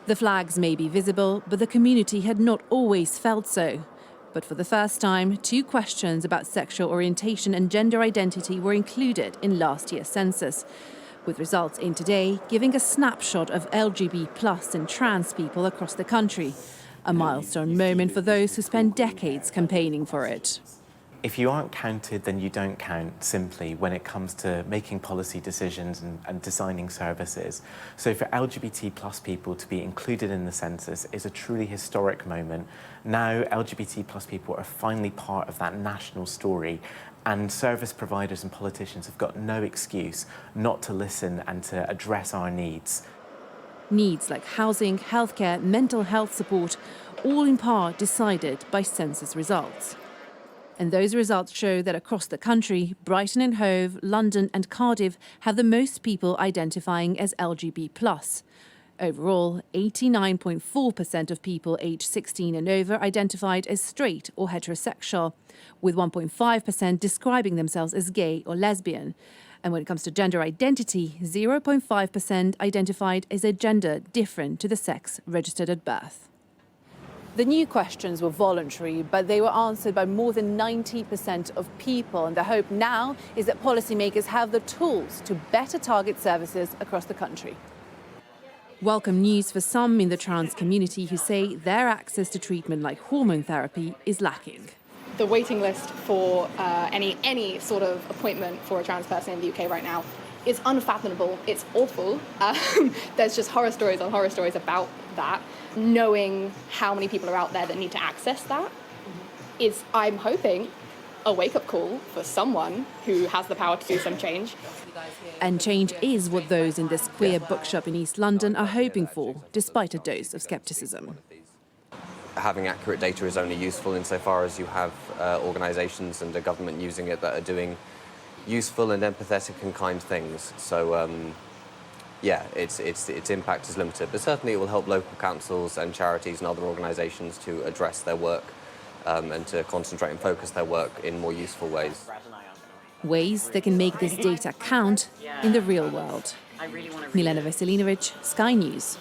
The flags may be visible, but the community had not always felt so. But for the first time, 2 questions about sexual orientation and gender identity were included in last year's census, with results in today giving a snapshot of LGBT+ and trans people across the country, a milestone moment for those who spent decades campaigning for it. If you aren't counted, then you don't count, simply, when it comes to making policy decisions and designing services. So for LGBT+ people to be included in the census is a truly historic moment. Now LGBT+ people are finally part of that national story, and service providers and politicians have got no excuse not to listen and to address our needs. Needs like housing, healthcare, mental health support, all in part decided by census results. And those results show that across the country, Brighton and Hove, London and Cardiff have the most people identifying as LGBT+. Overall, 89.4% of people aged 16 and over identified as straight or heterosexual, with 1.5% describing themselves as gay or lesbian. And when it comes to gender identity, 0.5% identified as a gender different to the sex registered at birth. The new questions were voluntary, but they were answered by more than 90% of people. And the hope now is that policymakers have the tools to better target services across the country. Welcome news for some in the trans community who say their access to treatment like hormone therapy is lacking. The waiting list for any sort of appointment for a trans person in the UK right now is unfathomable. It's awful. There's just horror stories on horror stories about that. Knowing how many people are out there that need to access that is, I'm hoping, a wake-up call for someone who has the power to do some change. And change is what those in this queer bookshop in East London are hoping for, despite a dose of scepticism. Having accurate data is only useful insofar as you have organisations and a government using it that are doing useful and empathetic and kind things. So, yeah, its impact is limited, but certainly it will help local councils and charities and other organisations to address their work and to concentrate and focus their work in more useful ways. Ways that can make this data count in the real world. Milena Veselinovic, Sky News.